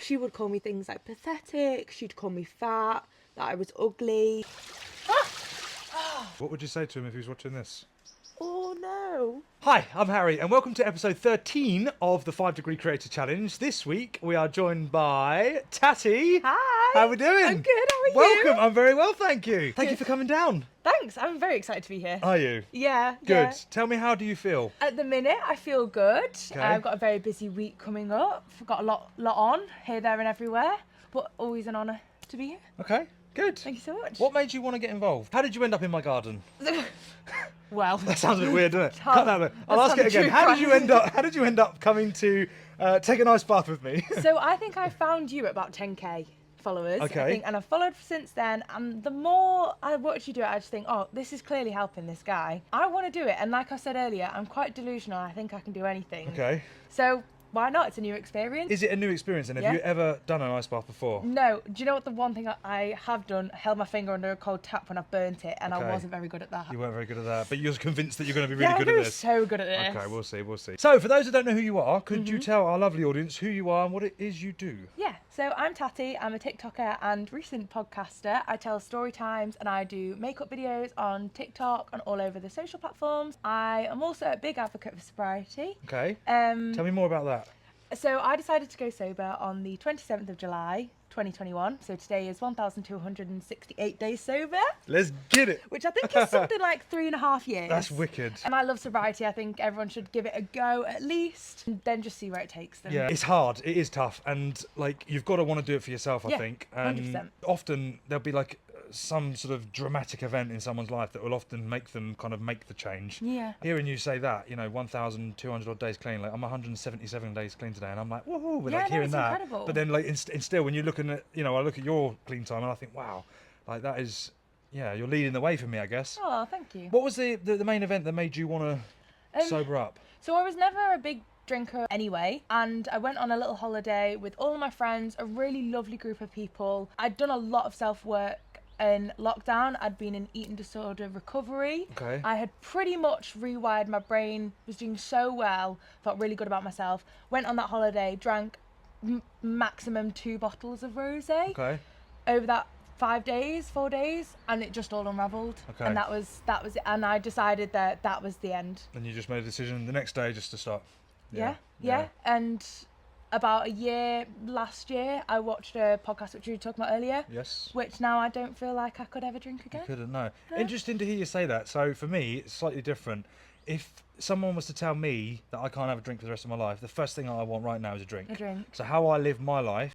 She would call me things like pathetic, she'd call me fat, that I was ugly. What would you say to him if he was watching this? Oh no. Hi, I'm Harry, and welcome to episode 13 of the 5 Degree Creator Challenge. This week we are joined by Tatty. Hi. How are we doing? I'm good, how are you? Welcome, I'm very well, thank you. Thank you for coming down. Thanks, I'm very excited to be here. Are you? Yeah. Good. Yeah. Tell me, how do you feel? At the minute, I feel good. Okay. I've got a very busy week coming up. I've got a lot on, here, there and everywhere. But always an honour to be here. Okay, good. Thank you so much. What made you want to get involved? How did you end up in my garden? Well, That sounds a bit weird, doesn't it? hard. Cut that bit. I'll That's ask it not the again. truth, How right? did you end up coming to take a nice bath with me? so I think I found you at about 10k followers. Okay. I think, and I've followed since then. And the more I watch you do it, I just think, oh, this is clearly helping this guy. I want to do it. And like I said earlier, I'm quite delusional. I think I can do anything. Okay. So why not? It's a new experience. Is it a new experience, and have Yeah. you ever done an ice bath before? No. Do you know what the one thing I have done? Held my finger under a cold tap when I've burnt it, and Okay. I wasn't very good at that. You weren't very good at that, but you're convinced that you're going to be really yeah, good I'm at gonna be this. so good at this. Okay, we'll see, we'll see. So, for those who don't know who you are, could Mm-hmm. you tell our lovely audience who you are and what it is you do? Yeah, so I'm Tatty, I'm a TikToker and recent podcaster. I tell story times and I do makeup videos on TikTok and all over the social platforms. I am also a big advocate for sobriety. Okay. Tell Tell me more about that. So I decided to go sober on the 27th of July, 2021. So today is 1,268 days sober, Let's get it. which I think is something like 3.5 years. That's wicked. And I love sobriety. I think everyone should give it a go at least, and then just see where it takes them. Yeah, it's hard. It is tough, and like you've got to want to do it for yourself. I Yeah, think, and 100%. often there'll be like some sort of dramatic event in someone's life that will often make them kind of make the change. Yeah. Hearing you say that, 1,200 odd days clean, like I'm 177 days clean today, and I'm like, woohoo, we're Yeah, like no, hearing it's that. incredible. But then, like, still, when you're looking at, I look at your clean time, and I think, wow, like that is, you're leading the way for me, I guess. Oh, thank you. What was the main event that made you want to sober up? So I was never a big drinker anyway, and I went on a little holiday with all of my friends, a really lovely group of people. I'd done a lot of self-work in lockdown. I'd been in eating disorder recovery. Okay. I had pretty much rewired my brain, was doing so well, felt really good about myself. Went on that holiday, drank maximum 2 bottles of rosé Okay. over that 4 days, and it just all unravelled. Okay. And that was it. And I decided that was the end. And you just made a decision the next day just to stop. Yeah. And about a year last year, I watched a podcast which we were talking about earlier, Yes. which now I don't feel like I could ever drink You again. couldn't know. Interesting to hear you say that. So for me, it's slightly different. If someone was to tell me that I can't have a drink for the rest of my life, the first thing I want right now is a drink. A drink. So how I live my life